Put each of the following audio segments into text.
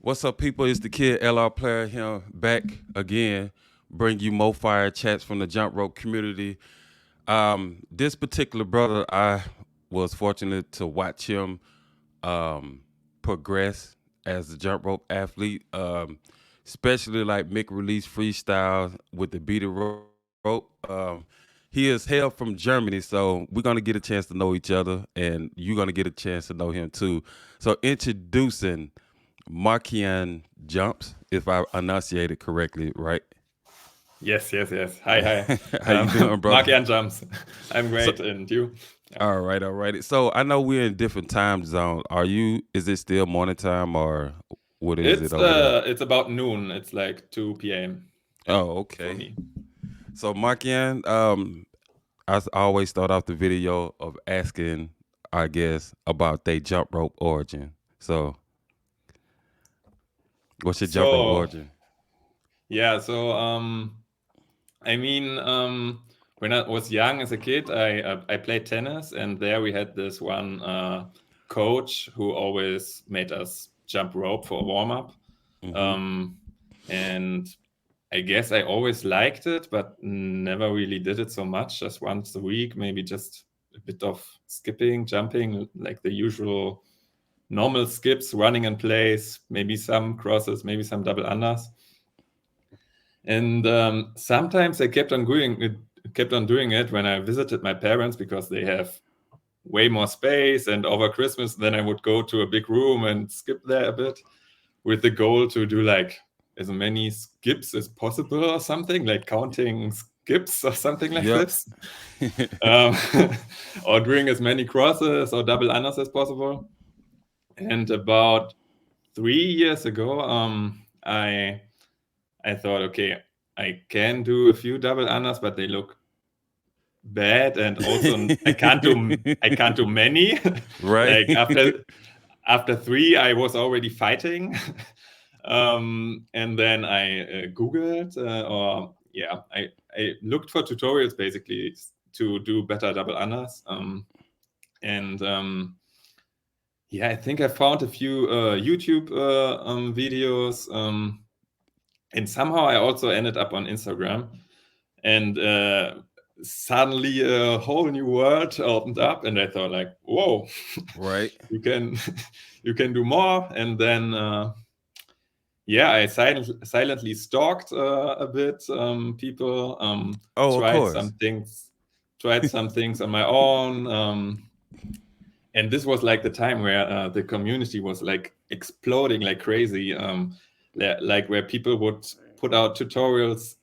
What's up, people? It's the kid L.R.Player here back again, bring you more fire chats from the jump rope community. This particular brother, I was fortunate to watch him progress as a jump rope athlete, especially like Mick release freestyle with the beaded rope. He is hail from Germany, so we're gonna get a chance to know each other, and you're gonna get a chance to know him too. So introducing Markian jumps, if I enunciated correctly, right? Yes. Hi. How you doing, brother? Markian jumps. I'm So, great, and you? Yeah. all right. So I know we're in different time zones. Are you? Is it still morning time, or what is it It's over there? uh, it's about noon. It's like 2 p.m. Oh, for okay. me. So Markian, always start off the video of asking, I guess, about their jump rope origin. So, what's your jump rope So origin? yeah, I mean, when I was young as a kid, I played tennis, and there we had this one coach who always made us jump rope for a warm up. Mm-hmm. Um, and I guess I always liked it, but never really did it so much. Just once a week, maybe just a bit of skipping, jumping, like the usual normal skips, running in place, maybe some crosses, maybe some double unders. And sometimes I kept on doing it when I visited my parents because they have way more space. And over Christmas, then I would go to a big room and skip there a bit with the goal to do like as many skips as possible or something, like counting skips or something like Yep. this, um, or doing as many crosses or double unders as possible. And about 3 years ago, I thought, okay, I can do a few double unders, but they look bad, and also I can't do many. Right. Like after three, I was already fighting. And then I Googled, or yeah, I looked for tutorials basically to do better double unders. And yeah, I think I found a few YouTube videos, and somehow I also ended up on Instagram, and suddenly a whole new world opened up, and I thought like, whoa, Right. you can you can do more. And then yeah, I silently stalked a bit people, Oh, of tried course. some things, on my own, and this was like the time where the community was like exploding like crazy, like where people would put out tutorials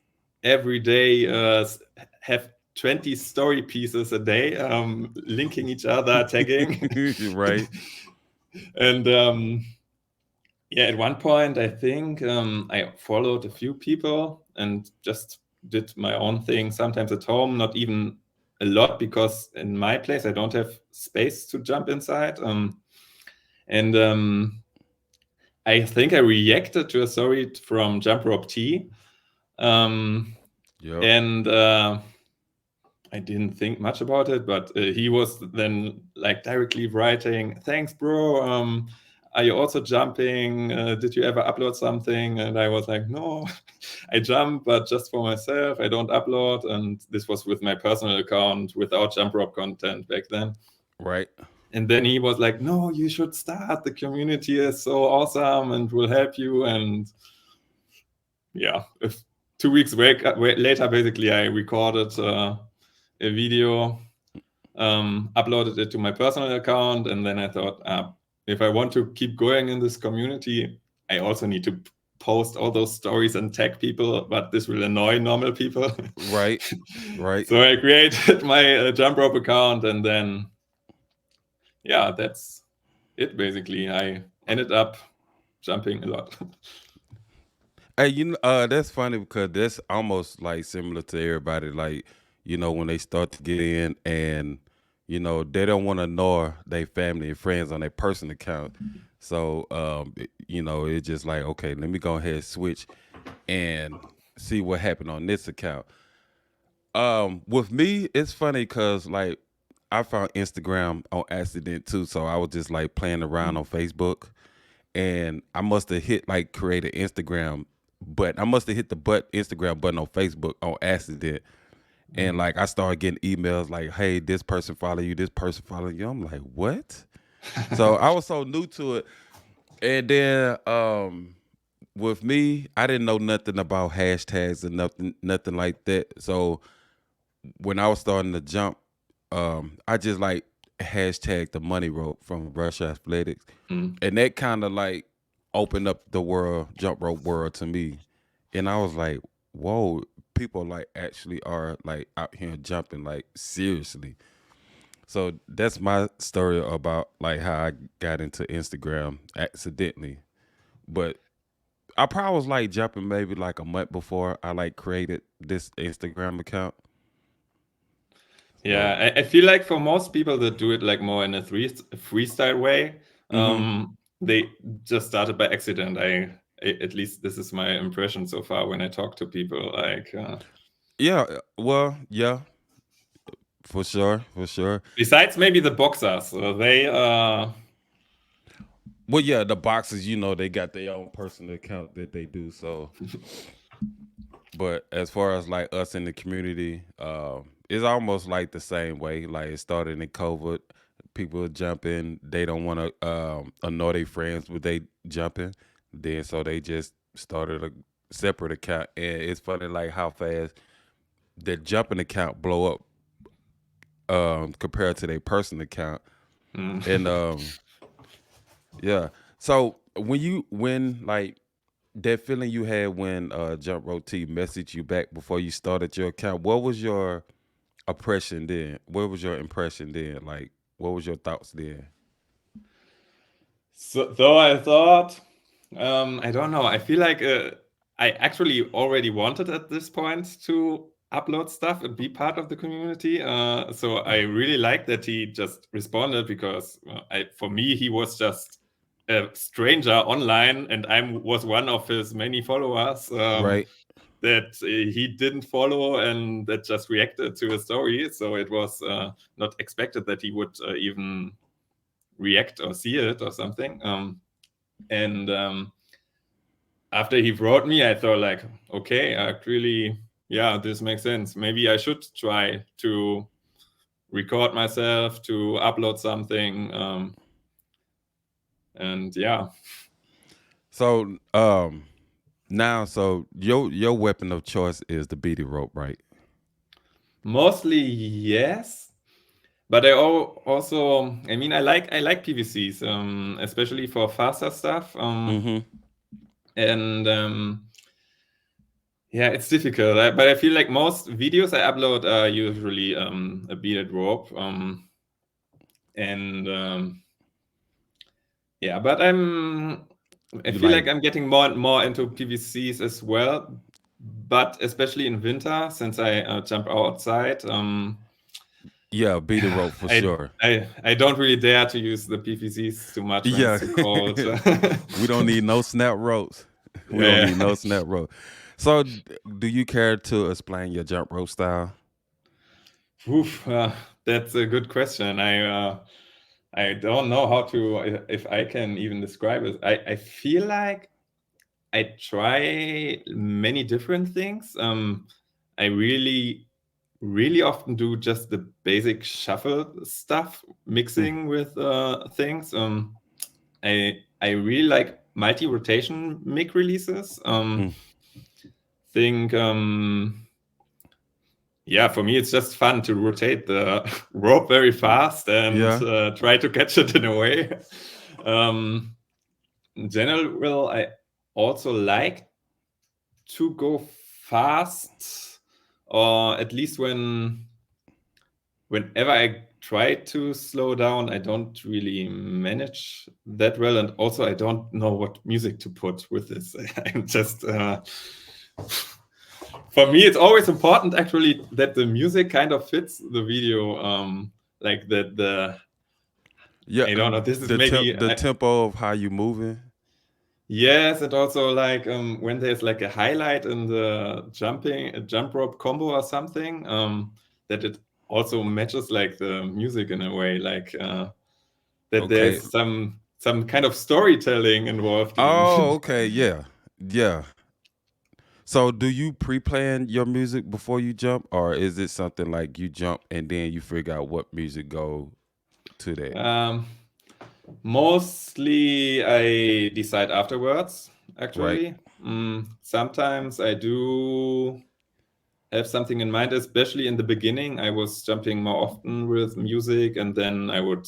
every day, have 20 story pieces a day, linking each other, tagging. Right. And yeah, at one point, I think I followed a few people and just did my own thing, sometimes at home, not even a lot, because in my place, I don't have space to jump inside. And I think I reacted to a story from Jump Rope T. Um, Yep. and I didn't think much about it, but he was then like directly writing, "Thanks, bro. Are you also jumping? Did you ever upload something?" And I was like, "No, I jump, but just for myself. I don't upload." And this was with my personal account without jump rope content back then. Right. And then he was like, "No, you should start. The community is so awesome and will help you." And yeah, if 2 weeks later, basically, I recorded a video, uploaded it to my personal account, and then I thought, if I want to keep going in this community, I also need to post all those stories and tag people, but this will annoy normal people. Right. Right. So I created my jump rope account, and then yeah, that's it basically. I ended up jumping a lot. Hey, that's funny because that's almost like similar to everybody. Like, when they start to get in and, they don't want to annoy their family and friends on their personal account. So, it's just like, okay, let me go ahead and switch and see what happened on this account. With me, it's funny because like I found Instagram on accident too. So I was just like playing around on Facebook and I must have hit like create an Instagram, but I must have hit the Instagram button on Facebook on accident. And Mm. like I started getting emails like, "Hey, this person follow you, this person follow you." I'm like, "What?" So I was so new to it, and then with me, I didn't know nothing about hashtags and nothing like that. So when I was starting to jump, I just like hashtag the money rope from Russia Athletics, Mm. and that kind of like opened up the world, jump rope world to me, and I was like, whoa, people like actually are like out here jumping like seriously. So that's my story about like how I got into Instagram accidentally, but I probably was like jumping maybe like a month before I like created this Instagram account. So, Yeah, I feel like for most people that do it like more in a freestyle way, hmm, they just started by accident. At least this is my impression so far when I talk to people. Like, yeah, well, yeah, for sure, for sure. besides maybe the boxers, they Well, yeah, the boxes, they got their own personal account that they do. So, but as far as like us in the community, it's almost like the same way. Like it started in COVID, people jumping. They don't want to annoy their friends, but they jumping. Then so they just started a separate account, and it's funny like how fast the jumping account blow up compared to their personal account. mm. And yeah. So when like that feeling you had when Jump Rope T messaged you back before you started your account, what was your impression then? What was your impression then? Like what was your thoughts then? So I thought, I don't know. I feel like I actually already wanted at this point to upload stuff and be part of the community. So I really like that he just responded because for me, he was just a stranger online and I was one of his many followers Right? that he didn't follow and that just reacted to a story. So it was not expected that he would even react or see it or something. And after he wrote me, I thought like, okay, actually, yeah, this makes sense. Maybe I should try to record myself to upload something. And yeah, So now so your weapon of choice is the beady rope, right? mostly yes. But also, I mean, I like PVCs, especially for faster stuff. Mm-hmm. And yeah, it's difficult. But I feel like most videos I upload are usually a beaded rope. And yeah, but I You feel like like I'm getting more and more into PVCs as well, but especially in winter since I jump outside. yeah, beady Yeah, rope for sure. I don't really dare to use the PVCs too much when Yeah. it's too cold. We don't need no snap ropes. We don't Yeah. need no snap rope. So do you care to explain your jump rope style? Oof, that's a good question. I don't know how to if I can even describe it. I feel like I try many different things. I really often do just the basic shuffle stuff, Mm, mixing with things. I really like multi-rotation mic releases. mm. Think yeah, for me it's just fun to rotate the rope very fast and Yeah. try to catch it in a way. Um, in general, I also like to go fast, or at least whenever I try to slow down, I don't really manage that well, and also I don't know what music to put with this. I'm just for me, it's always important actually that the music kind of fits the video. Like that the Yeah. I don't know. This is maybe The tempo of how you moving. yes, and also like when there's like a highlight in the jump rope combo or something, that it also matches like the music in a way, like that Okay. there's some. some kind of storytelling involved in. Oh, okay, yeah, yeah. So, do you pre-plan your music before you jump, or is it something like you jump and then you figure out what music go to that? um, Mostly I decide afterwards, Right? actually. Sometimes I do have something in mind, especially in the beginning. I was jumping more often with music, and then I would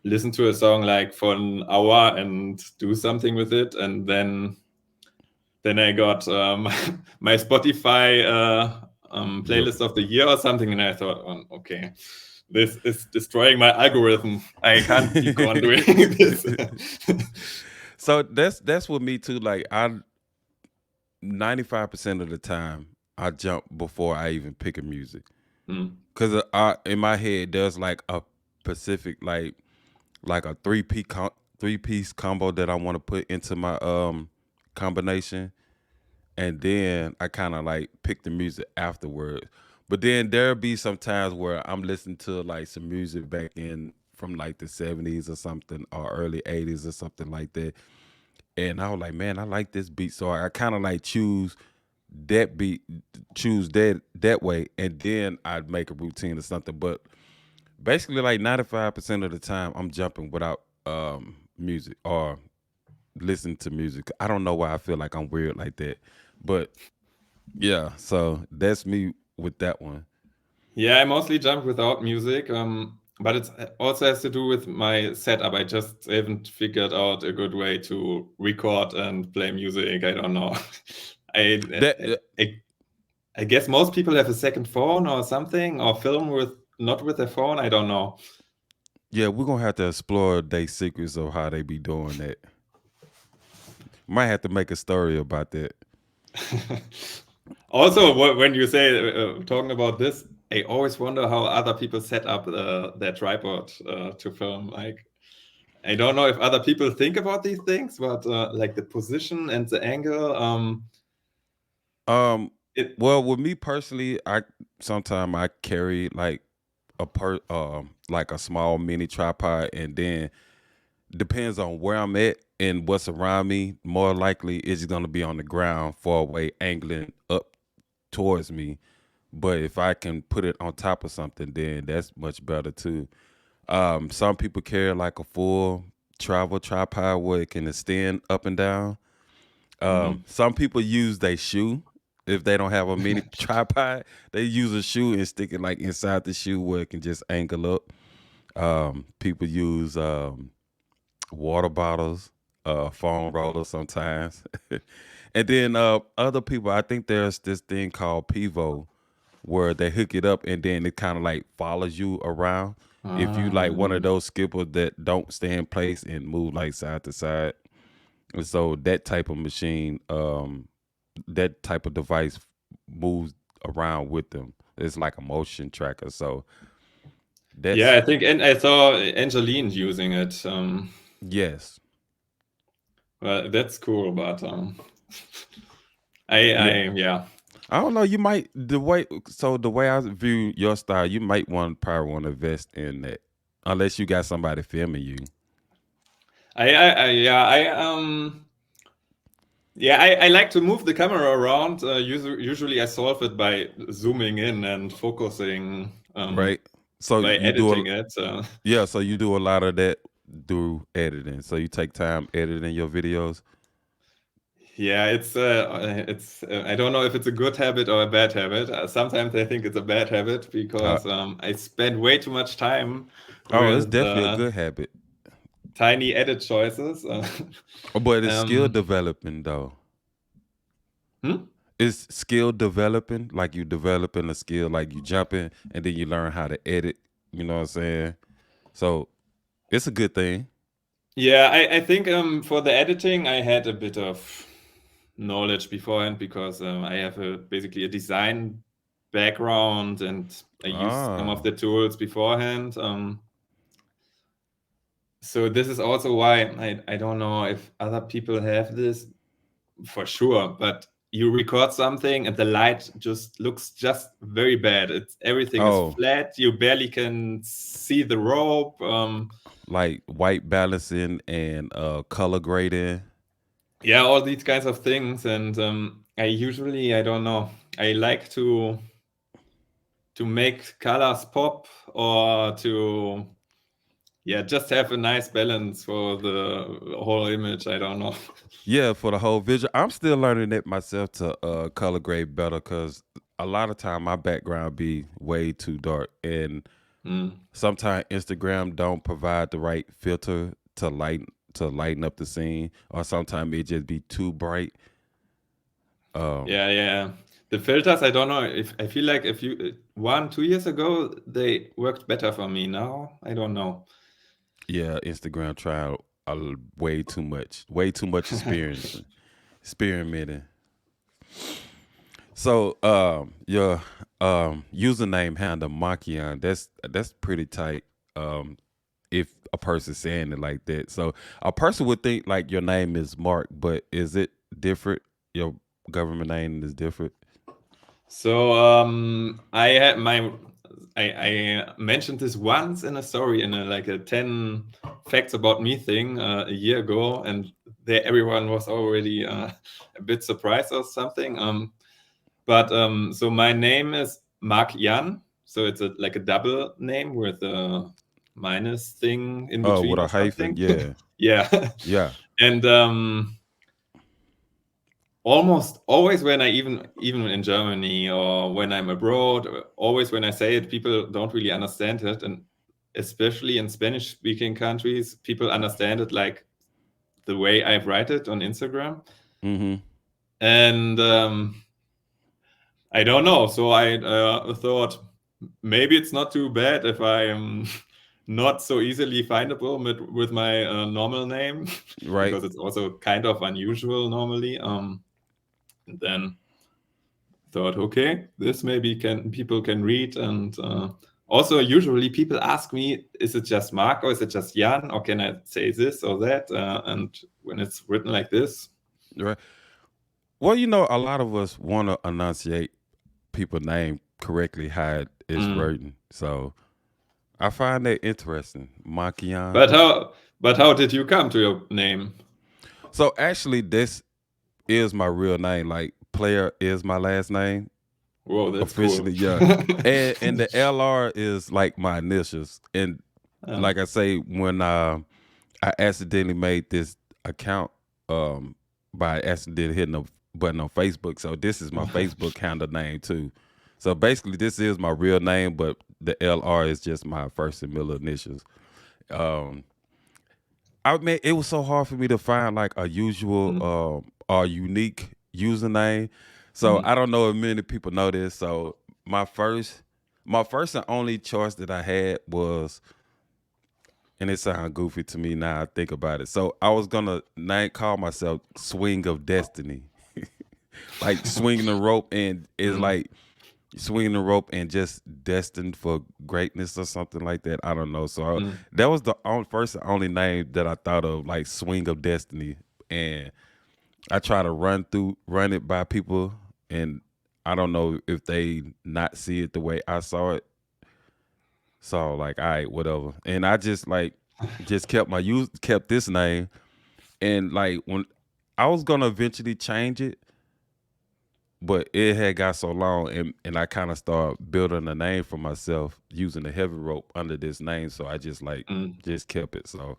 listen to a song like for an hour and do something with it, and then I got my Spotify Yep. playlist of the year or something, and I thought, oh, okay, this is destroying my algorithm. I can't keep on doing this. So that's with me too. Like, I 95% of the time I jump before I even pick a music, Hmm. because I in my head there's like a specific like a three piece combo that I want to put into my combination, and then I kind of like pick the music afterwards. But then there'll be some times where I'm listening to like some music back in from like the 70s or something, or early 80s or something like that. And I was like, man, I like this beat. So I kind of like that beat, choose that way, and then I'd make a routine or something. But basically like 95% of the time I'm jumping without music or listening to music. I don't know why I feel like I'm weird like that. But yeah, so that's me with that one. Yeah, I mostly jump without music, but it also has to do with my setup. I just haven't figured out a good way to record and play music. I don't know. I, That I I guess most people have a second phone or something, or film with not with their phone. I don't know. Yeah, we're gonna have to explore their secrets of how they be doing that. Might have to make a story about that. Also, when you say talking about this, I always wonder how other people set up their tripod to film. Like, I don't know if other people think about these things, but like the position and the angle, Um, it. well, with me personally, I sometimes I carry like a small mini tripod, and then depends on where I'm at and what's around me. More likely, it's gonna be on the ground, far away, angling up towards me. But if I can put it on top of something, then that's much better too. Some people carry like a full travel tripod where it can extend up and down. Mhm. Some people use their shoe. If they don't have a mini tripod, they use a shoe and stick it like inside the shoe where it can just angle up. People use water bottles, foam rollers sometimes. And then other people, I think there's this thing called Pivo where they hook it up and then it kind of like follows you around. If you like one of Um, those skippers that don't stay in place and move like side to side. And so that type of machine, that type of device moves around with them. It's like a motion tracker. So yeah, that's I think, and I saw Angeline using it. yes. Well, that's cool, but Yeah. yeah. I don't know. You might the way I view your style, you might probably want to invest in that, unless you got somebody filming you. Yeah, yeah, I like to move the camera around. Usually, I solve it by zooming in and focusing Right. So by you do a editing it. yeah. So you do a lot of that through editing. So you take time editing your videos. Yeah, it's I don't know if it's a good habit or a bad habit. Sometimes I think it's a bad habit Uh, because I spend way too much time oh, it's with definitely a good habit, tiny edit choices. but it's skill Um, developing though. hmm? It's skill developing, like you developing a skill, like you jumping and then you learn how to edit. You know what I'm saying? So it's a good thing. Yeah, I think for the editing, I had a bit of knowledge beforehand because I have basically a design background and I used some of Ah, the tools beforehand. So this is also why I don't know if other people have this for sure, but you record something and the light just looks just very bad. It's everything is Oh, flat. You barely can see the rope. like white balancing and color grading. Yeah, all these kinds of things. And I usually, I don't know, I like to make colors pop, or to, yeah, just have a nice balance for the whole image. I don't know. Yeah, for the whole visual. I'm still learning it myself to color grade better because a lot of time my background be way too dark, and Mm. sometimes Instagram don't provide the right filter to lighten up the scene, or sometimes it just be too bright. Um, Yeah, yeah. The filters, I don't know, if I feel like if you 1, 2 years ago they worked better for me. Now I don't know. yeah, Instagram try way too much experimenting. So, your username handle Markian, that's pretty tight. If a person saying it like that, so a person would think like your name is Mark, but is it different? Your government name is different. So I had my I mentioned this once in a story, in a like a 10 facts about me thing a year ago, and there everyone was already a bit surprised or something. But so my name is Mark Jan, so it's like a double name with a minus thing in Oh, between with a or hyphen, something. yeah, Yeah. yeah, And almost always when I, even in Germany or when I'm abroad, always when I say it, people don't really understand it, and especially in Spanish speaking countries, people understand it like the way I write it on Instagram. mm-hmm, And I don't know. So I thought maybe it's not too bad if I am not so easily findable with my normal name, right, because it's also kind of unusual normally. And then thought, okay, this maybe can people can read. And also usually people ask me, is it just Mark or is it just Jan, or can I say this or that? And when it's written like this, right. Well, a lot of us want to enunciate people name correctly how it is mm. written, so I find that interesting, Makian. but how did you come to your name? So actually, this is my real name. Like, Player is my last name Whoa, that's officially. cool. Yeah, and the LR is like my initials. And Ah. like I say, when I accidentally made this account by accidentally hitting a button on Facebook, so this is my Facebook handle name too. So basically, this is my real name, but the LR is just my first and middle initials. Um, I mean, it was so hard for me to find like a usual Mm, or unique username. So mm, I don't know if many people know this. So my first, my first and only choice that I had was, and it sounds goofy to me now I think about it. So I was gonna call myself Swing of Destiny, like swinging the rope, and it's mm, like swinging the rope and just destined for greatness or something like that. I don't know. So mm. that was the first and only name that I thought of, like Swing of Destiny. And I try to run it by people, and I don't know if they not see it the way I saw it. So like, all right, whatever. And I just like just kept this name, and like when I was gonna eventually change it, but it had got so long, and I kind of started building a name for myself using the heavy rope under this name. So I just like Mm. just kept it. So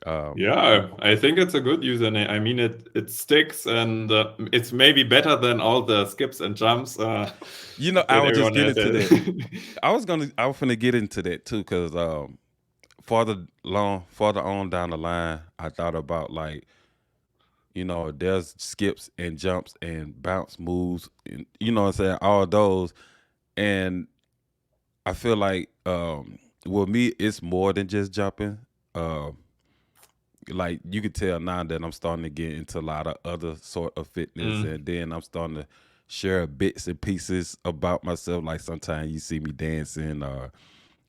um, Yeah, I think it's a good username. I mean, it sticks, and it's maybe better than all the skips and jumps I that was just everyone getting else to has. that. I was finna get into that too, because farther on down the line, I thought about like, there's skips and jumps and bounce moves, and what I'm saying, all those. And I feel like with me it's more than just jumping. Like, you could tell now that I'm starting to get into a lot of other sort of fitness, Mm, and then I'm starting to share bits and pieces about myself. Like, sometimes you see me dancing, or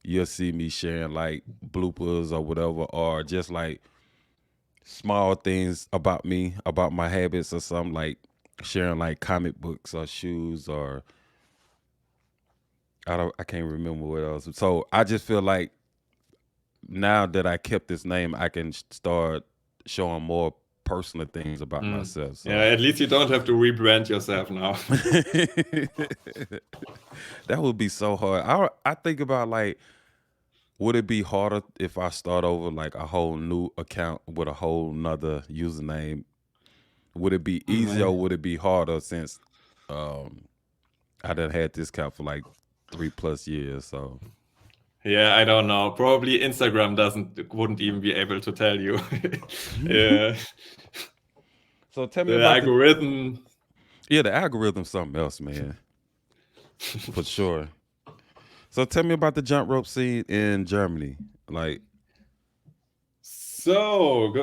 you'll see me sharing like bloopers or whatever, or just like small things about me, about my habits or something. Like, sharing like comic books or shoes or I can't remember what else. So I just feel like now that I kept this name, I can start showing more personal things about Mm. myself. Yeah, So at least you don't have to rebrand yourself now. that would be so hard. I think about like, would it be harder if I start over like a whole new account with a whole nother username? Would it be easier or Mm, would it be harder since um I done had this account for like 3+ years? So yeah, I don't know. Probably Instagram wouldn't even be able to tell you. Yeah, so tell me the about the algorithm. yeah, the algorithm something else, man. For sure. So tell me about the jump rope scene in Germany. Like, So,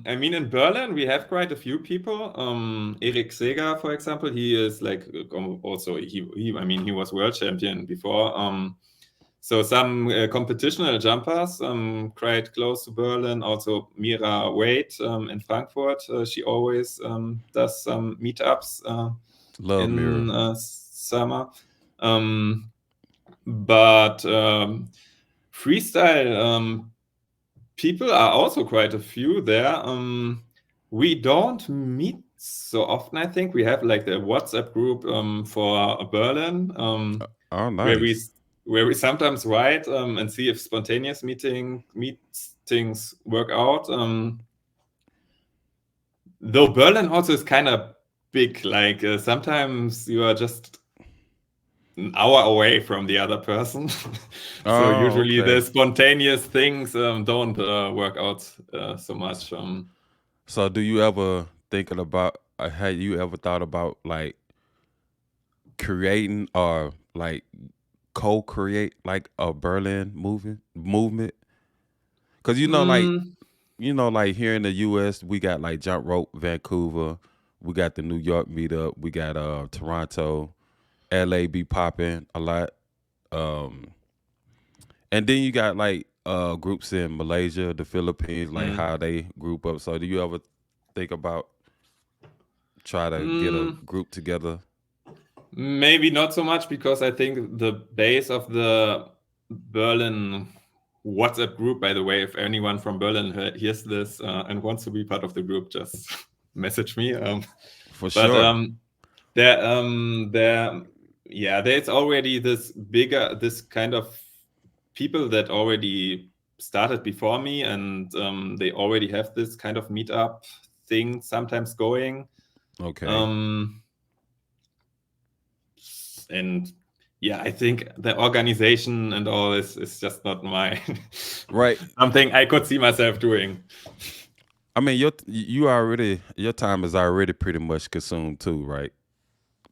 I mean, in Berlin, we have quite a few people. Erik Seger, for example, he is like also I mean, he was world champion before. So some competitional jumpers, quite close to Berlin. Also, Mira Wade in Frankfurt. She always does some meetups love in mirror. summer. Um, but freestyle. People are also quite a few there. We don't meet so often. I think we have like the WhatsApp group for Berlin, Oh, where we nice. sometimes write and see if spontaneous meetings work out. Though Berlin also is kind of big. Like sometimes you are just an hour away from the other person. So Oh, usually okay. the spontaneous things don't work out so much. So do you ever thinking about have you ever thought about like creating or like co-create like a Berlin movement? Cuz Mm, like here in the US we got like jump rope Vancouver, we got the New York meetup, we got Toronto, LA be popping a lot. Um and then you got like groups in Malaysia, the Philippines, like mm, how they group up. So do you ever think about try to get a mm, group together? maybe not so much because I think the base of the Berlin WhatsApp group, by the way, if anyone from Berlin hears this and wants to be part of the group, just message me. For But sure. there, yeah, there's already this kind of people that already started before me, and they already have this kind of meetup thing sometimes going. Okay. Um, and yeah, I think the organization and all is just not my Right. something I could see myself doing. I mean, your time is already pretty much consumed too, right?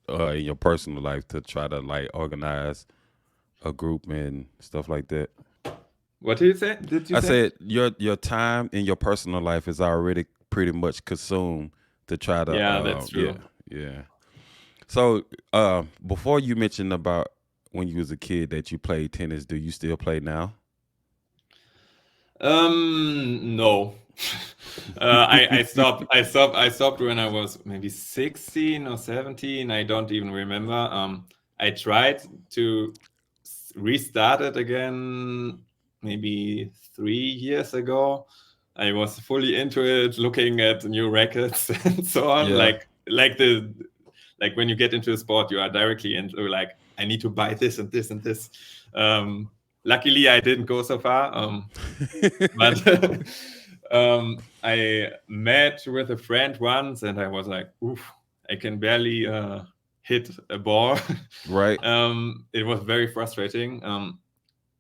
In your personal life to try to like organize a group and stuff like that. What did you say? Did you I say? said your time in your personal life is already pretty much consumed to try to Yeah, that's yeah, true. yeah. So before you mentioned about when you was a kid that you played tennis, do you still play now? No. I stopped when I was maybe 16 or 17. I don't even remember. I tried to restart it again maybe 3 years ago. I was fully into it, looking at new rackets and so on. Yeah. Like when you get into a sport, you are directly into like, I need to buy this and this and this. Luckily, I didn't go so far. But I met with a friend once, and I was like, "Oof, I can barely hit a ball." Right. It was very frustrating,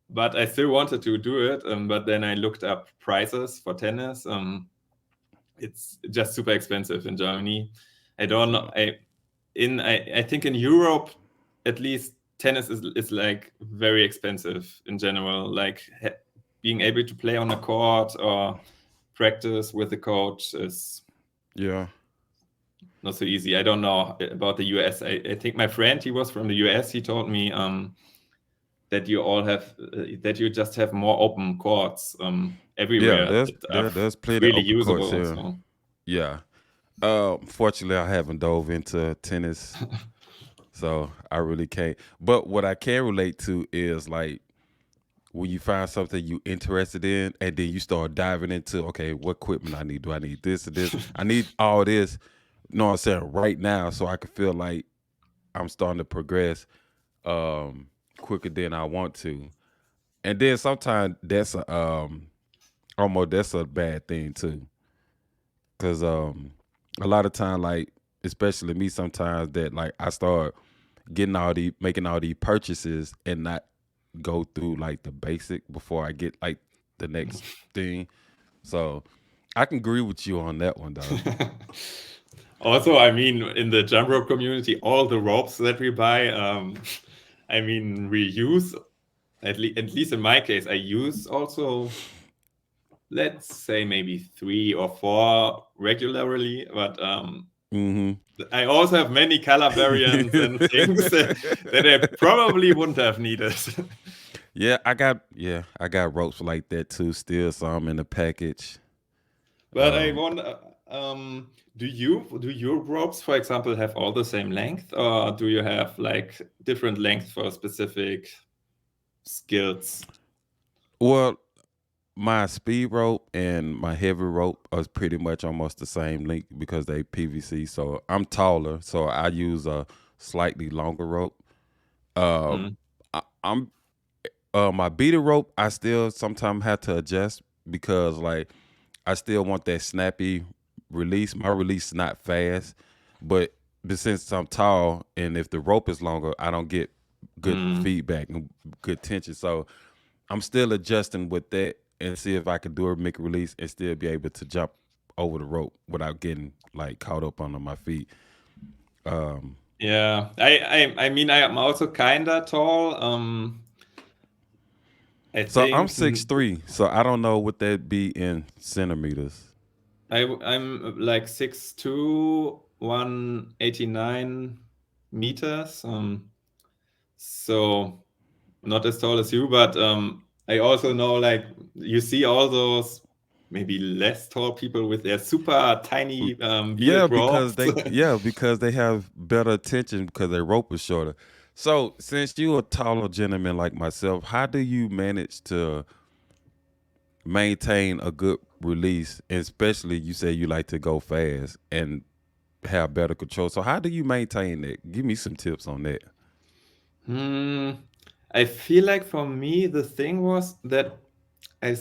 but I still wanted to do it. But then I looked up prices for tennis. It's just super expensive in Germany. I don't know. I think in Europe, at least tennis is like very expensive in general. Like being able to play on a court or practice with a coach is Yeah. not so easy. I don't know about the US. I think my friend, he was from the US. He told me that you all have that you just have more open courts Yeah, everywhere there's that are there's plenty of freely open courts usable. here. So Yeah. Fortunately, I haven't dove into tennis, so I really can't. But what I can relate to is like when you find something you interested in, and then you start diving into, okay, what equipment I need? Do I need this or this? I need all this. You know what I'm saying? Right now, so I can feel like I'm starting to progress quicker than I want to. And then sometimes that's almost that's a bad thing too, because a lot of time, like especially me, sometimes that like I start getting all the making all these purchases and not go through like the basic before I get like the next thing. So I can agree with you on that one though. Also, I mean, in the jump rope community, all the ropes that we buy, I mean, we use, at least in my case, I use also, let's say maybe 3 or 4 regularly, but Hmm. I also have many color variants and things that I probably wouldn't have needed. Yeah, I got ropes like that too. Still some in the package. But I want, do your ropes, for example, have all the same length, or do you have like different length for specific skills? Well, my speed rope and my heavy rope are pretty much almost the same length because they PVC. So I'm taller, so I use a slightly longer rope. Uh, Mm, I'm my beater rope. I still sometimes have to adjust because like I still want that snappy release. My release is not fast, but since I'm tall and if the rope is longer, I don't get good mm. feedback and good tension. So I'm still adjusting with that and see if I can do a make release and still be able to jump over the rope without getting like caught up under my feet. Um, Yeah, I mean, I am also kinda tall. I so I'm think 6'3", so I don't know what that be in centimeters. I'm like 6'2", 189 meters. So not as tall as you, but I also know like you see all those maybe less tall people with their super tiny Yeah, beaded because ropes. they have better attention because their rope is shorter. So since you're a taller gentleman like myself, how do you manage to maintain a good release? And especially you say you like to go fast and have better control. So how do you maintain that? Give me some tips on that. Hmm. I feel like for me the thing was that I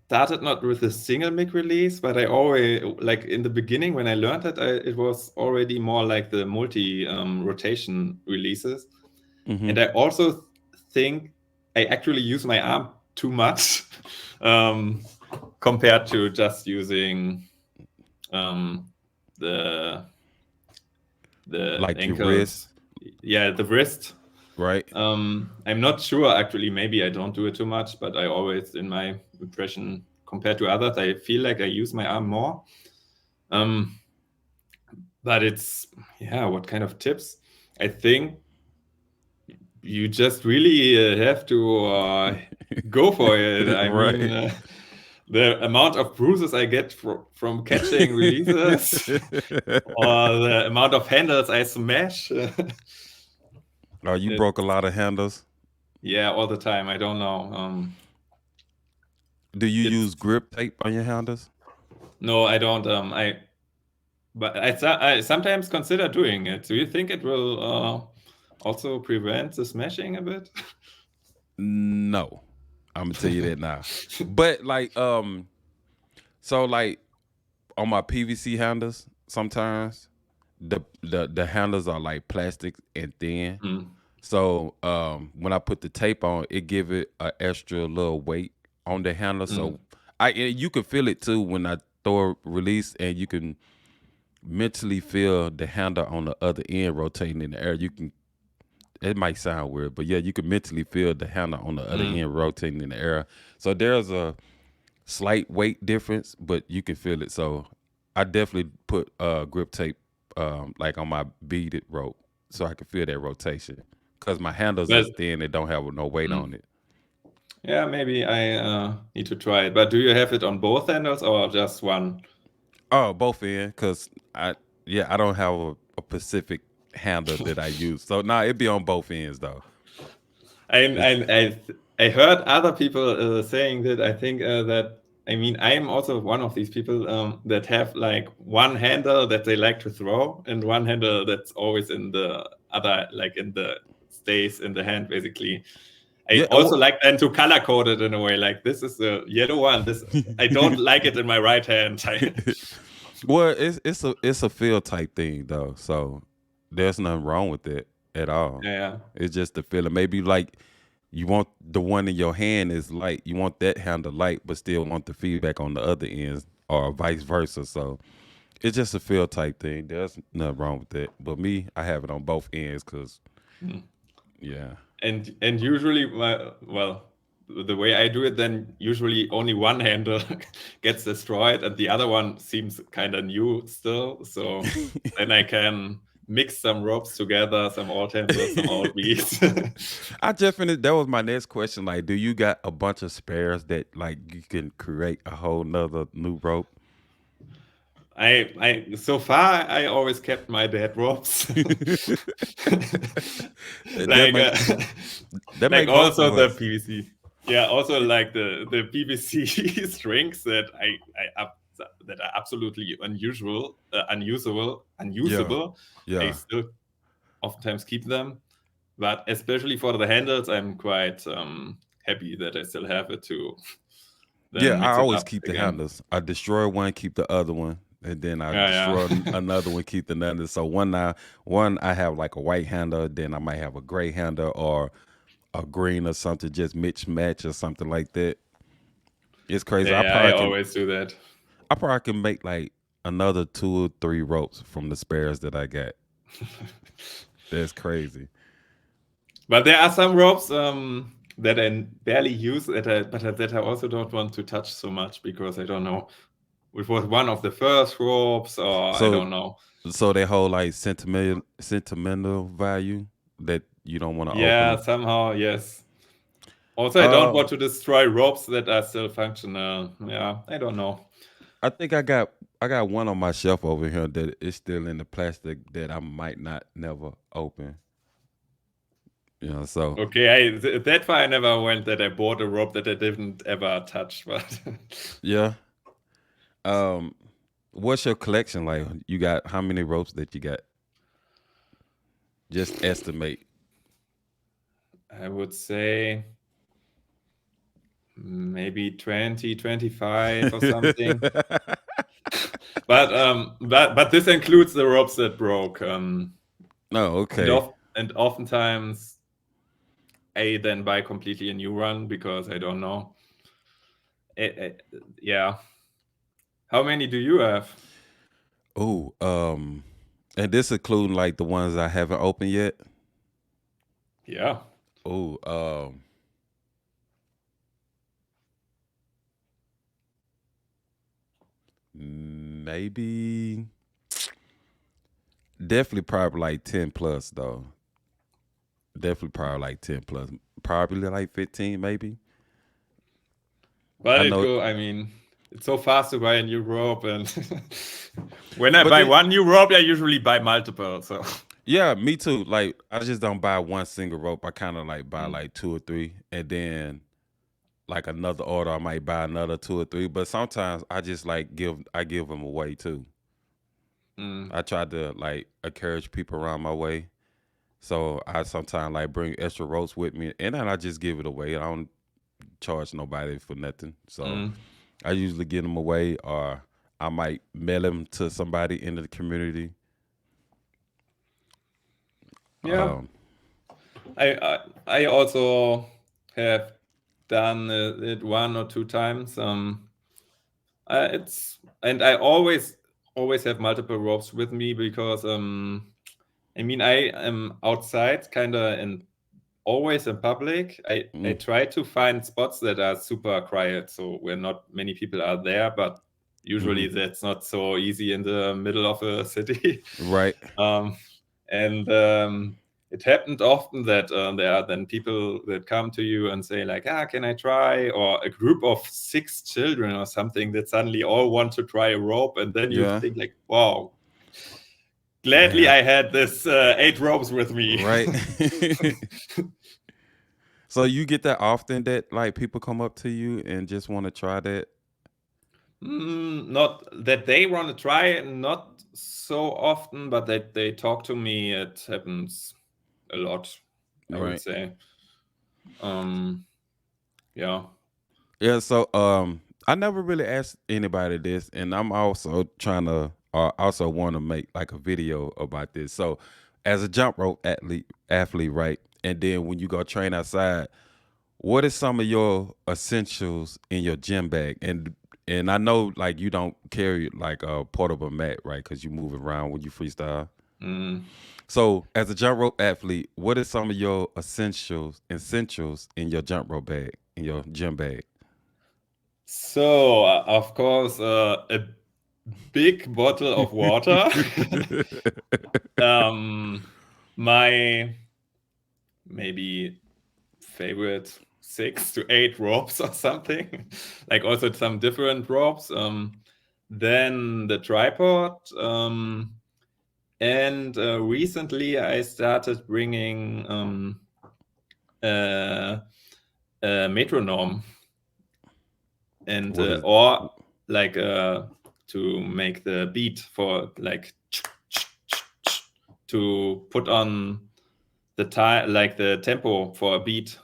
started not with a single mic release, but I always like in the beginning when I learned it, it was already more like the multi rotation releases. Hmm. And I also think I actually use my arm too much um, compared to just using um, the Like your ankles. wrist, Yeah, the wrist. right? I'm not sure actually. Maybe I don't do it too much, but I always, in my impression, compared to others, I feel like I use my arm more. Um, but it's, yeah, what kind of tips? I think you just really have to go for it. I mean, Right. the amount of bruises I get from catching releases, or the amount of handles I smash, Oh, you it, broke a lot of handles. yeah, all the time. I don't know. Do you It's use grip tape on your handles? no, I don't. But I sometimes consider doing it. Do you think it will also prevent the smashing a bit? No. I'm gonna tell you that now. But like so like on my PVC handles, sometimes the handles are like plastic and thin. Mm, So when I put the tape on, it give it an extra little weight on the handle. mm, So you can feel it too when I throw a release, and you can mentally feel the handle on the other end rotating in the air. You can it might sound weird, but yeah, you can mentally feel the handle on the other mm. end rotating in the air. So there's a slight weight difference, but you can feel it. So I definitely put grip tape like on my beaded rope so I can feel that rotation. Cause my handles But is thin; they don't have no weight mm, on it. yeah, maybe I need to try it. But do you have it on both handles or just one? Oh, both end, cause I yeah, I don't have a specific handle that I use. So nah, it'd be on both ends though. I It's I I heard other people saying that. I think that I mean I am also one of these people that have like one handle that they like to throw and one handle that's always in the other, like in the stays in the hand basically. I yeah. also like then to color code it in a way like this is the yellow one. This I don't like it in my right hand. Well, it's a feel type thing though, so there's nothing wrong with it at all. Yeah, It's just the feeling. Maybe like you want the one in your hand is light. You want that handle light, but still want the feedback on the other ends, or vice versa. So it's just a feel type thing. There's nothing wrong with that. But me, I have it on both ends because yeah. yeah. And usually well, the way I do it, then usually only one handle gets destroyed and the other one seems kind of new still, so then I can mix some ropes together, some old handles, some old beads. I definitely that was my next question. Like, do you got a bunch of spares that like you can create a whole nother new rope? I so far I always kept my dead ropes. that like make that like make both also of the us. PVC. Yeah, also like the PVC strings that that are absolutely unusual, Yeah, unusable. I yeah, still oftentimes keep them, but especially for the handles, I'm quite happy that I still have it to yeah. then I mix it always up keep the again. handles. I destroy one, keep the other one, and then I Yeah, destroy yeah. another one, keep the other. So one I have like a white handle, then I might have a gray handle or a green or something, just mix match or something like that. It's crazy. Yeah, I always do that. I probably can make like another 2 or 3 ropes from the spares that I got. That's crazy. But there are some ropes that I barely use, but that I also don't want to touch so much because I don't know. It was one of the first ropes, or I So don't know. so they hold like sentimental value that you don't want to open Yeah, them. somehow, yes. Also, I don't Uh, want to destroy ropes that are still functional. Yeah, I don't know. I think I got one on my shelf over here that is still in the plastic that I might not never open. So Okay, that far I never went that I bought a rope that I didn't ever touch, but yeah. Um, what's your collection like? You got how many ropes that you got? Just estimate. I would say maybe 20, 25 or something. But this includes the ropes that broke. No, And okay. oftentimes I then buy completely a new one because I don't know. Yeah. How many do you have? Oh, and this including like the ones I haven't opened yet. Yeah. Oh, maybe definitely probably like 10 plus though. Definitely probably like 10 plus. Probably like 15 maybe. But I it know, go. I mean, it's so fast to buy a new rope, and when I but buy then one new rope, I usually buy multiple. So. yeah, me too. Like I just don't buy one single rope. I kind of like buy Mm, like 2 or 3, and then like another order, I might buy another 2 or 3. But sometimes I just like give them away too. mm, I try to like encourage people around my way. So I sometimes like bring extra ropes with me, and then I just give it away. I don't charge nobody for nothing. So mm. I usually give them away, or I might mail them to somebody in the community. Yeah. Um, I also have done it one or two times. It's and I always have multiple ropes with me because I mean I am outside kind of and always in public. I mm, try to find spots that are super quiet, so where not many people are there, but hmm usually that's not so easy in the middle of a city. right. um, and it happened often that there are then people that come to you and say like, ah, can I try? Or a group of 6 children or something that suddenly all want to try a rope, and then you Yeah. think like, wow. Gladly, Man, I had this 8 ropes with me. right. So you get that often that like people come up to you and just want to try that? Not that they want to try it, not so often, but that they talk to me. It happens a lot, I would Right. say. Um, yeah. Yeah, so I never really asked anybody this, and I'm also trying to also want to make like a video about this. So as a jump rope athlete, right? And then when you go train outside, what is some of your essentials in your gym bag? And I know like you don't carry like a portable mat, right? Because you move around when you freestyle. Mm. So as a jump rope athlete, what is some of your essentials in your jump rope bag, in your gym bag? So, of course, a big bottle of water. My maybe favorite 6 to 8 ropes or something, like also some different ropes. Then the tripod. And recently I started bringing uh, a metronome and What is or like to make the beat for like to put on the time, like the tempo for a beat,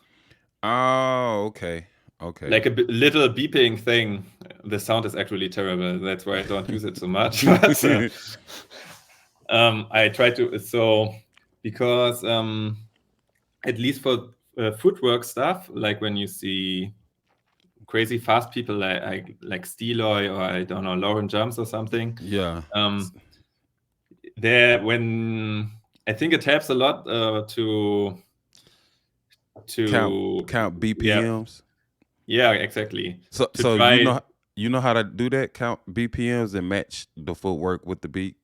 Oh, okay. Okay. like a little beeping thing. The sound is actually terrible. That's why I don't use it so much. But I try to because at least for footwork stuff, like when you see crazy fast people like Steeloy or I don't know Lauren Jumps or something. Yeah. There, when I think it helps a lot Count to count yeah, BPMs. yeah, exactly, So to so you try. know you know how to do that? Count BPMs and match the footwork with the beat.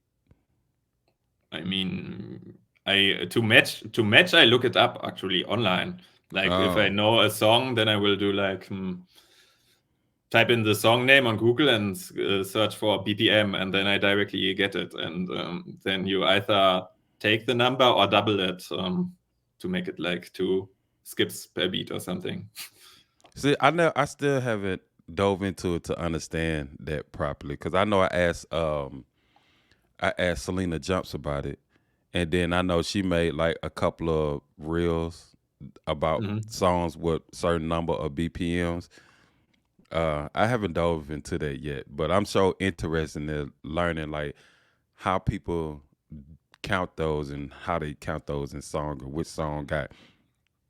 I mean, I to match I look it up actually online. Like if I Oh. know a song, then I will do like type in the song name on Google and search for BPM, and then I directly get it. And then you either take the number or double it to make it like 2 skips per beat or something. See, I still haven't dove into it to understand that properly because I know I asked Selena Jumps about it, and then I know she made like a couple of reels about Mhm. songs with certain number of BPMs. I haven't dove into that yet, but I'm so interested in learning like how people count those and how they count those in song or which song got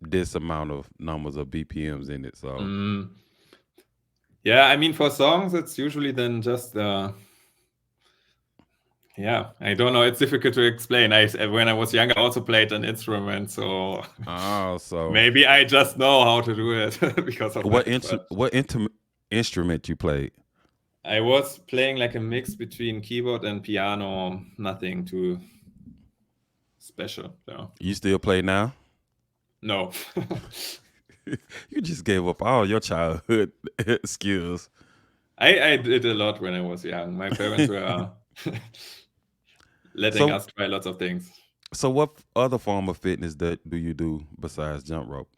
this amount of numbers of BPMs in it. So Mm. Yeah, I mean, for songs, it's usually then just yeah, I don't know. It's difficult to explain. When I was younger, I also played an instrument, so so maybe I just know how to do it because of that. But instrument you played? I was playing like a mix between keyboard and piano, nothing too special. So You still play now? no. You just gave up all your childhood skills. I did a lot when I was young. My parents were letting So us try lots of things. so what other form of fitness that do you do besides jump rope?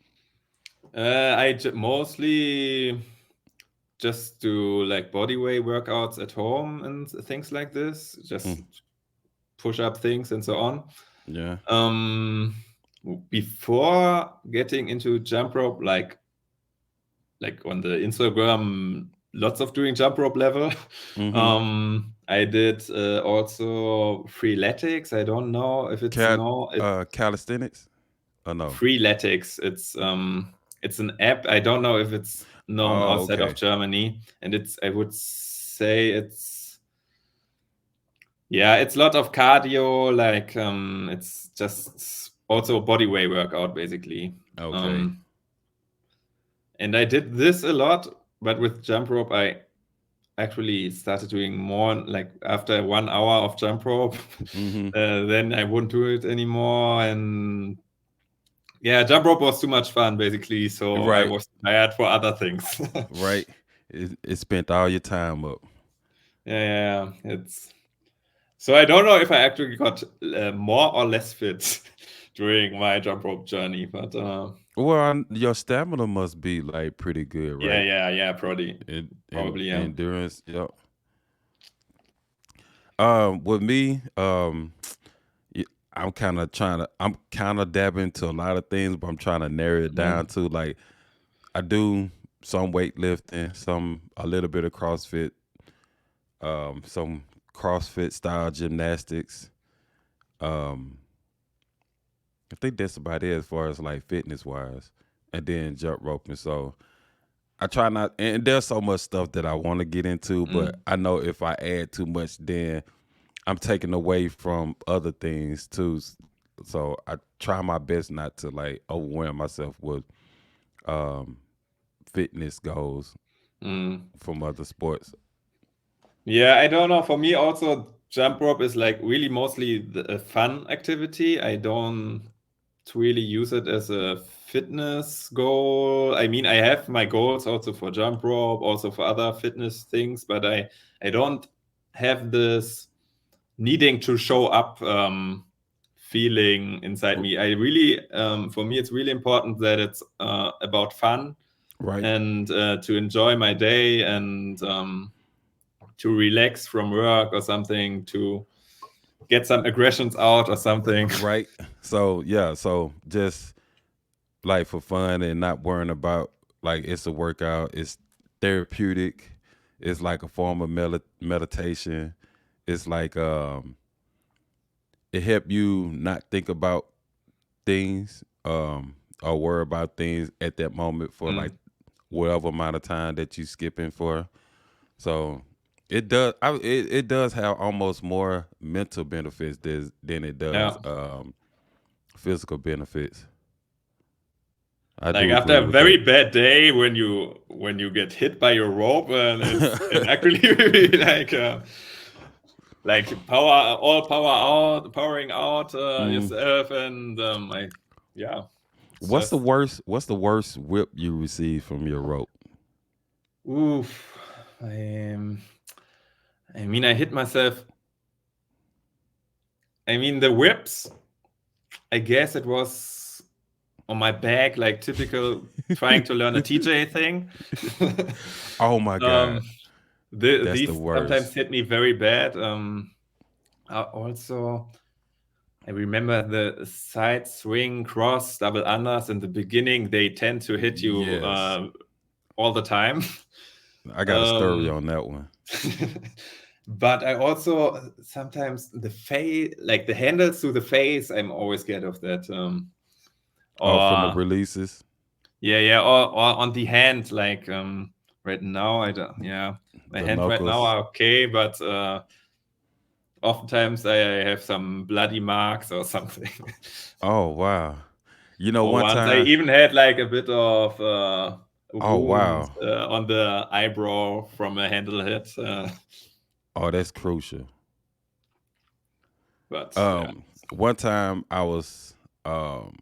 Mostly just do like body weight workouts at home and things like this, just Mm, push up things and so on. yeah. Um, Before getting into jump rope, like on the Instagram, lots of doing jump rope level. Mm-hmm. I did also freeletics. I don't know if it's Calisthenics? Oh no. freeletics. It's an app. I don't know if it's known Oh, outside of okay. Germany, and I would say it's a lot of cardio. Like it's just also a body weight workout basically. Okay. Um, and I did this a lot, but with jump rope, I actually started doing more like after 1 hour of jump rope. Mm-hmm. Then I wouldn't do it anymore, and yeah, jump rope was too much fun basically, so I Right. was tired for other things. Right. It spent all your time up. Yeah, it's So I don't know if I actually got more or less fit during my jump rope journey, but Well, your stamina must be like pretty good, yeah, right? yeah, yeah, probably, In probably, yeah. endurance, yep. With me, y- I'm kind of dabbing to a lot of things, but I'm trying to narrow it down Mm, to like I do some weightlifting, some a little bit of CrossFit, some CrossFit style gymnastics. Um, I think that's about it as far as like fitness wise, and then jump roping. So I try not, and there's so much stuff that I want to get into, but mm, I know if I add too much, then I'm taking away from other things too. So I try my best not to like overwhelm myself with um, fitness goals mm. from other sports. Yeah, I don't know. For me, also, jump rope is like really mostly a fun activity. I don't really use it as a fitness goal. I mean, I have my goals also for jump rope, also for other fitness things, but I don't have this needing to show up feeling inside me. I really, for me, it's really important that it's about fun Right, and to enjoy my day and to relax from work or something, to get some aggressions out or something. right. So yeah, so just like for fun and not worrying about like it's a workout. It's therapeutic. It's like a form of meditation. It's like it help you not think about things or worry about things at that moment for like Mm, whatever amount of time that you skipping for. So it does have almost more mental benefits than it does yeah. physical benefits. I Like do after agree a with very that. bad day, when you get hit by your rope, and it actually really like powering out Mm. yourself, and I yeah, it's just What's the worst whip you received from your rope? oof. I, I mean, I hit myself. I mean, the whips. I guess it was on my back, like typical trying to learn a TJ thing. Oh my um, god, that's the these sometimes worst. hit me very bad. Also, I remember the side swing, cross, double unders in the beginning. They tend to hit you Yes, all the time. I got a story Um, on that one. but I also sometimes the face, like the handles to the face, I'm always scared of that. Oh, from the Or releases, yeah, yeah, or on the hand, like right now, I don't. Yeah, my the hands right now knuckles. are okay, but oftentimes I have some bloody marks or something. Oh wow. You know, Or one once I time. even had like a bit of a Oh wound wow. on the eyebrow from a handle hit. Oh, that's crucial. But yeah, Um, one time I was um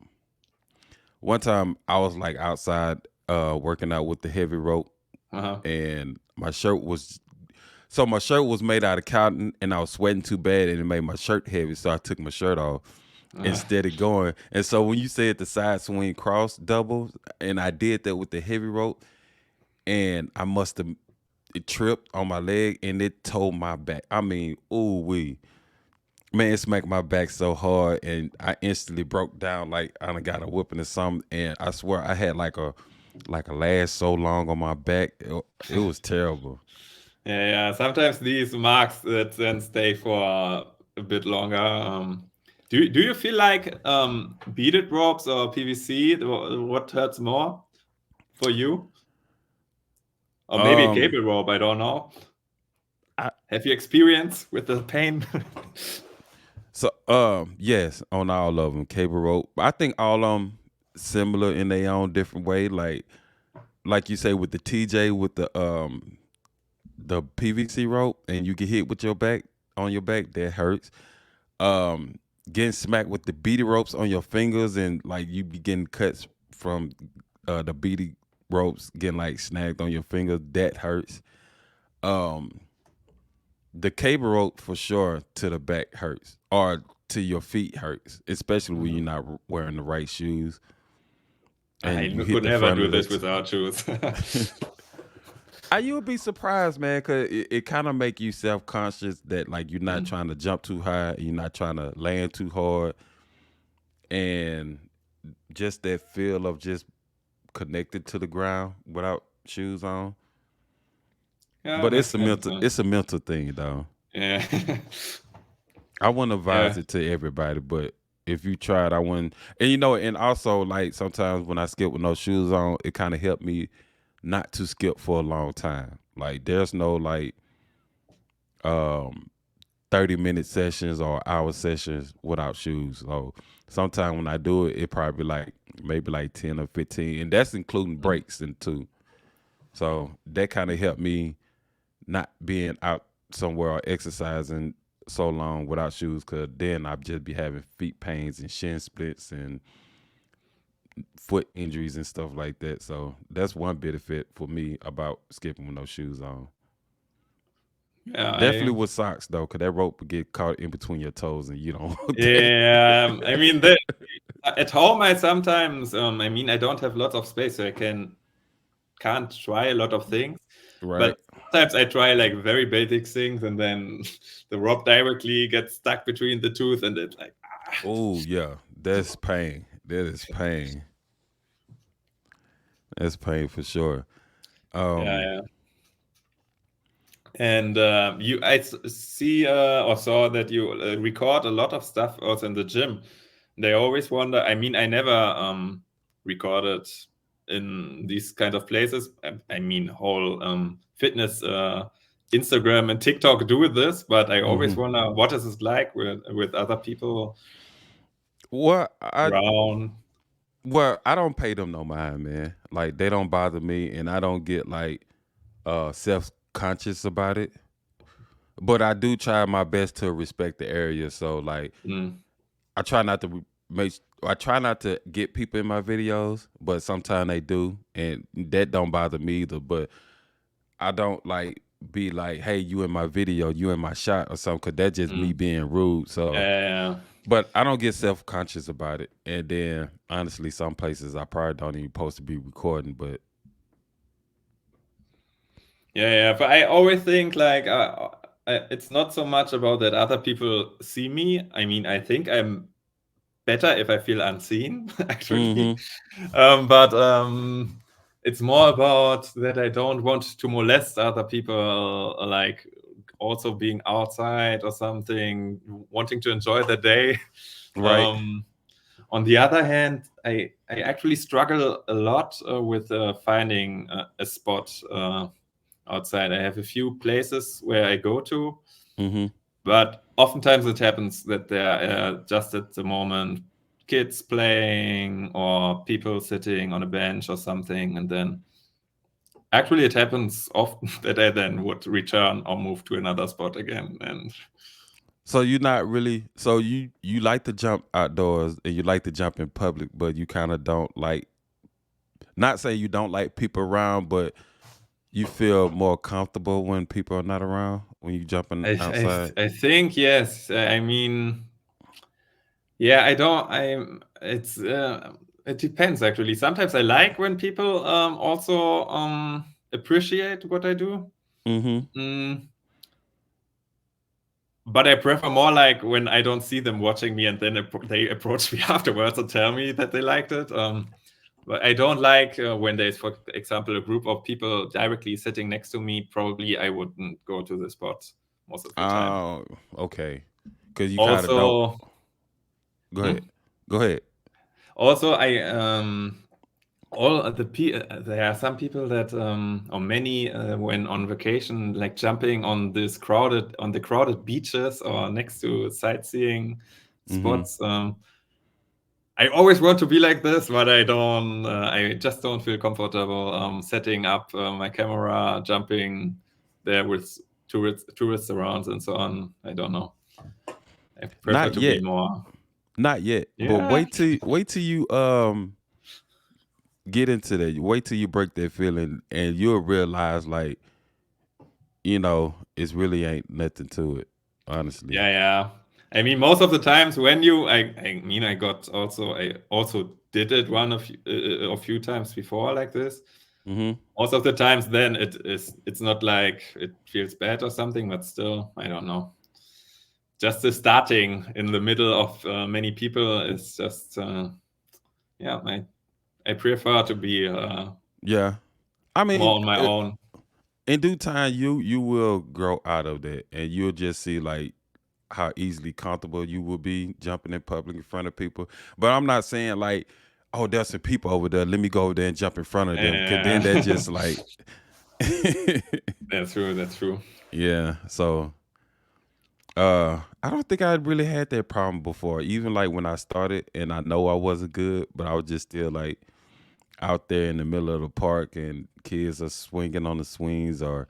one time I was like outside working out with the heavy rope uh-huh. and my shirt was made out of cotton and I was sweating too bad and it made my shirt heavy, so I took my shirt off Uh, instead of going. And so when you said the side swing cross double, and I did that with the heavy rope, and I must have it tripped on my leg and it tore my back. I mean, ooh wee. Man, it smacked my back so hard and I instantly broke down like I done got a whipping or something. And I swear I had like a lash so long on my back. It was terrible. yeah, yeah. Sometimes these marks that then stay for a bit longer. Do you feel like beaded ropes or PVC? What hurts more for you? Or maybe a Um cable rope? I don't know. I, Have you experience with the pain? so yes, on all of them, cable rope. I think all of them similar in their own different way. Like you say with the TJ with the PVC rope and you get hit with your back on your back, that hurts. Um Getting smacked with the beady ropes on your fingers and like you be getting cuts from the beady ropes getting like snagged on your fingers, that hurts. Um the cable rope for sure to the back hurts or to your feet hurts, especially when you're Mhm. not wearing the right shoes I and you hit could the never front do of this the. without shoes. You would be surprised, man, because it kind of make you self conscious that like you're not Mm. trying to jump too high, you're not trying to land too hard, and just that feel of just connected to the ground without shoes on. Yeah, But makes sense. it's a mental thing though. Yeah. I wouldn't advise Yeah. it to everybody, but if you tried, I wouldn't. And you know, and also like sometimes when I skip with no shoes on, it kind of helped me not to skip for a long time. Like there's no like um 30-minute sessions or hour sessions without shoes. So sometimes when I do it, it probably like maybe like 10 or 15, and that's including Mm. breaks and two. So that kind of helped me not being out somewhere or exercising so long without shoes, because then I'd just be having feet pains and shin splits and foot injuries and stuff like that. So that's one benefit for me about skipping with no shoes on. Yeah, Definitely with socks though, because that rope would get caught in between your toes and you don't want that. yeah. I mean, at home, I sometimes, I mean, I don't have lots of space, so I can't try a lot of things. Right. But sometimes I try like very basic things, and then the rope directly gets stuck between the tooth, and it's like, ah. Oh yeah, that's pain. That is pain. That's pain for sure. Yeah, Um, yeah. And see or saw that you record a lot of stuff also in the gym. They always wonder. I mean, I never recorded in these kind of places. I mean, whole fitness Instagram and TikTok do this, but I always mhm. wonder what is it like with other people Well, I around. I don't pay them no mind, man. Like they don't bother me, and I don't get like self conscious about it. But I do try my best to respect the area. So like Mm, I try not to make. I try not to get people in my videos, but sometimes they do, and that don't bother me either. But I don't like be like, "Hey, you in my video, you in my shot" or something, because that's just me mm. being rude. So, Yeah, but I don't get self conscious about it. And then honestly, some places I probably don't even supposed to be recording, but yeah. But I always think like it's not so much about that other people see me. I mean, I think I'm better if I feel unseen, actually. mm-hmm. But it's more about that I don't want to molest other people, like also being outside or something, wanting to enjoy the day. Right. Um, on the other hand, I actually struggle a lot with finding a spot outside. I have a few places where I go to, Mm-hmm. but oftentimes it happens that there are just at the moment kids playing or people sitting on a bench or something. And then actually it happens often that I then would return or move to another spot again. And So you're not really so you like to jump outdoors and you like to jump in public, but you kind of don't like, not say you don't like people around, but you feel more comfortable when people are not around when you jumping outside. I think, yes. I mean, yeah, I don't, it depends actually. Sometimes I like when people also appreciate what I do. Mm-hmm. Mm, but I prefer more like when I don't see them watching me and then they approach me afterwards and tell me that they liked it. But I don't like when there's, for example, a group of people directly sitting next to me. Probably I wouldn't go to the spot most of the time. Oh, okay. Because you kind of don't. Also, Go ahead. hmm? Go ahead. Also, I all of there are some people that or many when on vacation, like jumping on the crowded beaches or next to sightseeing Mm-hmm. spots. I always want to be like this, but I don't. I just don't feel comfortable setting up my camera, jumping there with tourists around and so on. I don't know. I prefer Not to be yet. more. Not yet. But Yeah. wait till you get into that. Wait till you break that feeling, and you'll realize like it's really ain't nothing to it, honestly. Yeah, yeah. I mean, most of the times when I mean, I also did it a few times before like this. Hmm. Most of the times, then it's not like it feels bad or something, but still, I don't know. Just the starting in the middle of many people is just yeah. I prefer to be Yeah, I mean, more on my own. in due time, you will grow out of that, and you'll just see like how easily comfortable you will be jumping in public in front of people. But I'm not saying like, oh, there's some people over there. Let me go over there and jump in front of them, because then that Yeah, just like, that's true. That's true. yeah. So I don't think I really had that problem before. Even like when I started, and I know I wasn't good, but I was just still like out there in the middle of the park, and kids are swinging on the swings, or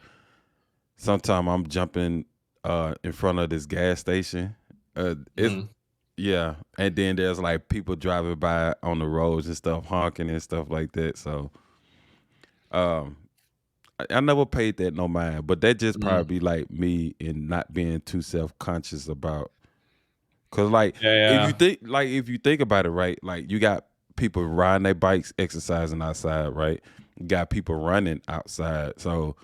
sometimes I'm jumping in front of this gas station. It's Mm. Yeah, and then there's like people driving by on the roads and stuff, honking and stuff like that. So um, I never paid that no mind, but that just Mm. probably like me in not being too self conscious about. Cause like Yeah, yeah. if you think about it, right, like you got people riding their bikes, exercising outside, right? You got people running outside. So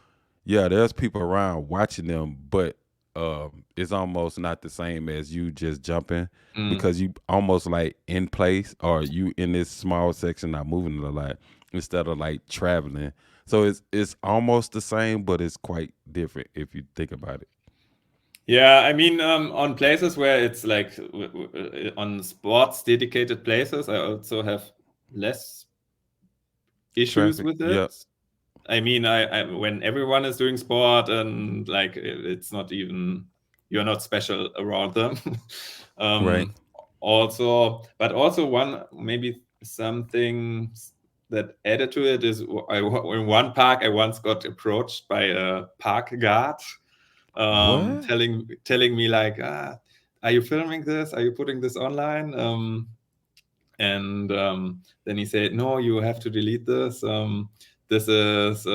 yeah, there's people around watching them, but it's almost not the same as you just jumping, Mm. because you almost like in place, or you in this small section not moving a lot instead of like traveling. So it's almost the same, but it's quite different if you think about it. Yeah, I mean, on places where it's like on sports dedicated places, I also have less issues Traffic, with yep, it. I mean, I when everyone is doing sport and like it's not even you're not special around them. right. um, Also, but also one maybe something that added to it is in one park I once got approached by a park guard, What? telling me like, are you filming this? Are you putting this online? And then he said, no, you have to delete this. This is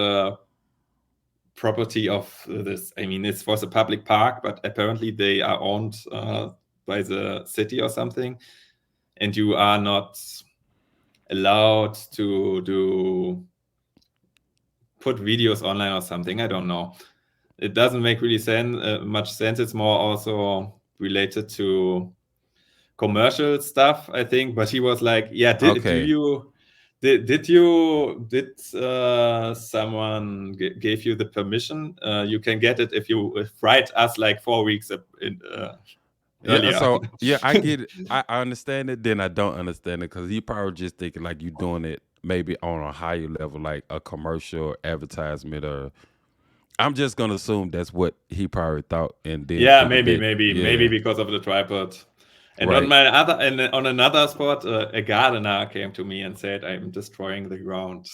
property of this. I mean, it was a public park, but apparently they are owned by the city or something, and you are not allowed to do put videos online or something. I don't know. It doesn't make really much sense. It's more also related to commercial stuff, I think. But he was like, "Yeah, Okay. did someone gave you the permission? You can get it if you write us like 4 weeks Yeah, earlier." so yeah, I get it. I understand it. Then I don't understand it, because he probably just thinking like you doing it maybe on a higher level, like a commercial advertisement, or I'm just gonna assume that's what he probably thought, and then Yeah, figured that. maybe Yeah, because of the tripod. And right. on another spot, a gardener came to me and said, "I'm destroying the ground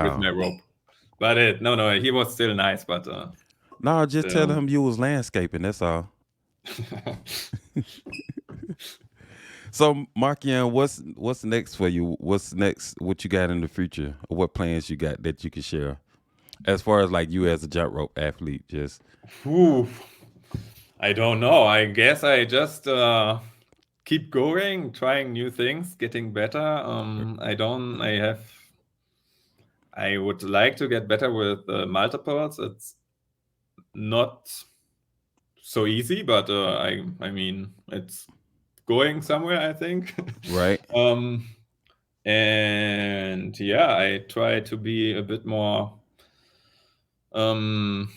with my Wow. rope." But no, he was still nice, but No, just tell still. him you was landscaping. That's all. So, Markian, what's next for you? What's next? What you got in the future? Or what plans you got that you can share? As far as like you as a jump rope athlete, just Whew, I don't know. I guess I just keep going, trying new things, getting better. I don't. I would like to get better with multiples. It's not so easy, but I mean, it's going somewhere, I think. right. um, and yeah, I try to be a bit more, um,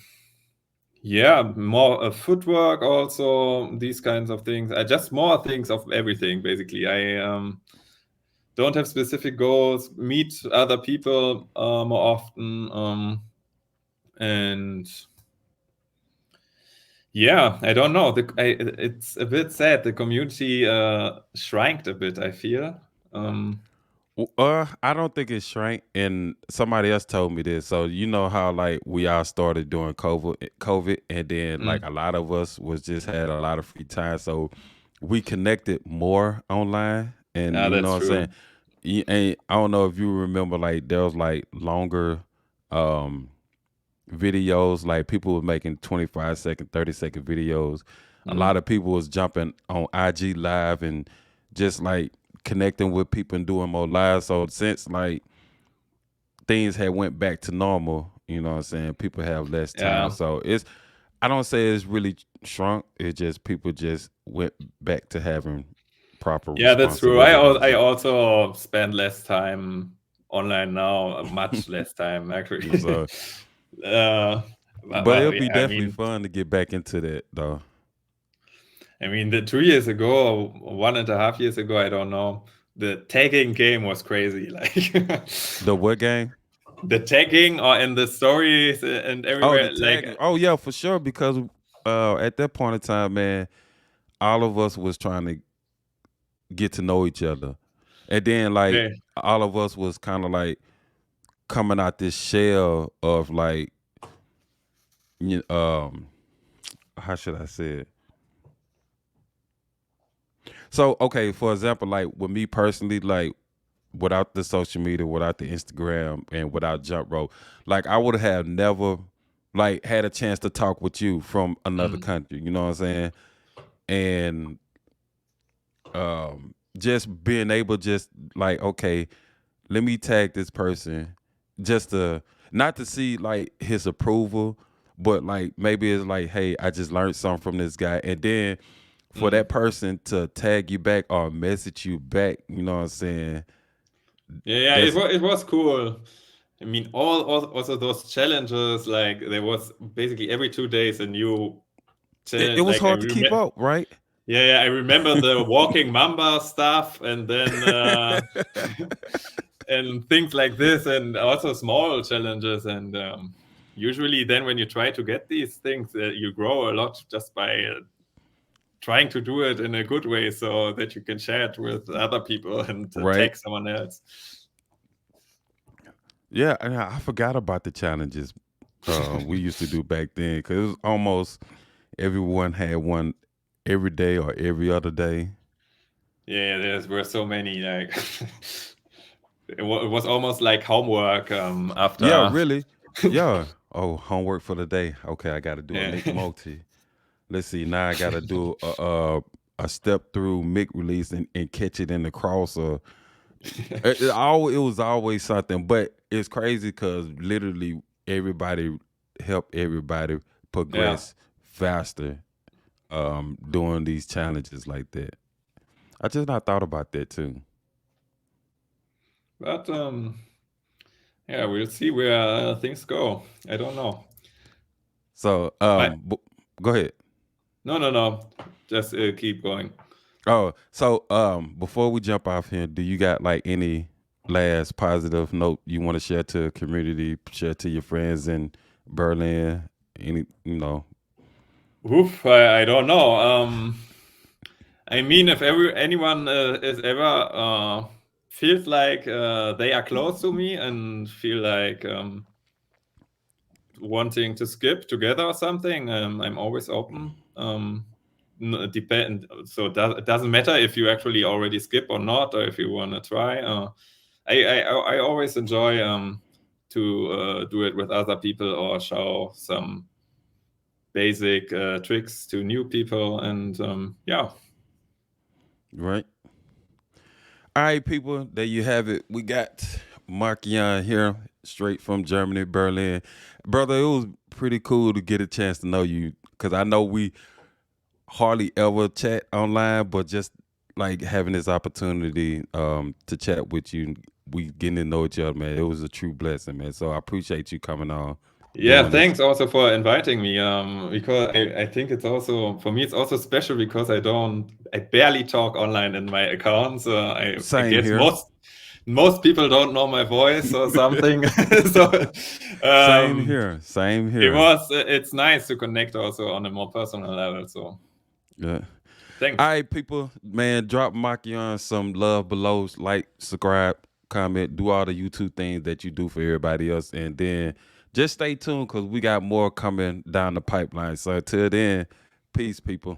yeah, more footwork also, these kinds of things. I just more things of everything, basically. I don't have specific goals, meet other people more often. And yeah, I don't know. It's a bit sad. The community shrank a bit, I feel. Um, I don't think it shrank. And somebody else told me this. So you know how like we all started doing COVID, and then like mm, a lot of us was just had a lot of free time, so we connected more online. And yeah, you know that's what I'm saying. true. And I don't know if you remember, like there was like longer, um, videos. Like people were making 25-second, 30-second videos. A lot Mm. of people was jumping on IG live and just like connecting with people and doing more live. So since like things had went back to normal, you know what I'm saying, people have less time. Yeah. So it's I don't say it's really shrunk. It's just people just went back to having proper Yeah, that's true. I responsibilities. also spend less time online now, much less time actually. So, uh, but it'll yeah, be definitely fun to get back into that though. I mean, the 2 years ago, 1.5 years ago, I don't know. The tagging game was crazy. Like The what game? the tagging or in the stories and Oh, the everywhere. Like, tagging. Oh yeah, for sure. Because at that point in time, man, all of us was trying to get to know each other, and then like okay, all of us was kind of like coming out this shell of like, how should I say it? So okay, for example, like with me personally, like without the social media, without the Instagram, and without Jump Rope, like I would have never like had a chance to talk with you from another mm, country. You know what I'm saying? And just being able, just like, okay, let me tag this person, just to not to see like his approval, but like maybe it's like, hey, I just learned something from this guy, and then for mm. that person to tag you back or message you back, you know what I'm saying? Yeah, That's it was cool. I mean, all also those challenges. Like there was basically every 2 days a new it challenge. was Like I hard to keep remember. up, right? Yeah, yeah, I remember the walking mamba stuff, and then and things like this, and also small challenges. And usually, then when you try to get these things, you grow a lot just by trying to do it in a good way, so that you can share it with other people and Right. tag someone else. Yeah, and I forgot about the challenges we used to do back then, because it was almost everyone had one every day or every other day. Yeah, there were so many. Like it was almost like homework Yeah, after. really. Yeah. Oh, homework for the day. Okay, I got to do a Yeah. Mick multi. Let's see. Now I got to do a step through Mick release and catch it in the cross. Or it was always something. But it's crazy because literally everybody helped everybody Yeah, progress faster doing these challenges like that. I just not thought about that too. but yeah, we'll see where things go. I don't know. So My go ahead. No, no, no. Just keep going. Oh, so before we jump off here, do you got like any last positive note you want to share to the community, share to your friends in Berlin? Any, Oof, I don't know. I mean, if anyone is ever feels like they are close to me and feel like wanting to skip together or something, I'm always open. Depend. So it doesn't matter if you actually already skip or not, or if you want to try. I always enjoy to do it with other people or show some basic tricks to new people, and yeah. right? All right, people, there you have it. We got Markian here, straight from Germany, Berlin. Brother, it was pretty cool to get a chance to know you, because I know we hardly ever chat online, but just like having this opportunity to chat with you, we getting to know each other, man. It was a true blessing, man. So I appreciate you coming on Yeah, doing this. thanks also for inviting me. Because I think it's also for me it's also special because I barely talk online in my accounts. I Same guess here. most people don't know my voice or something. So Same um, here. Same here. it's nice to connect also on a more personal level. So Yeah. All thanks. right, people, man, drop Makion some love below, like, subscribe, comment, do all the YouTube things that you do for everybody else, and then just stay tuned because we got more coming down the pipeline. So until then, peace, people.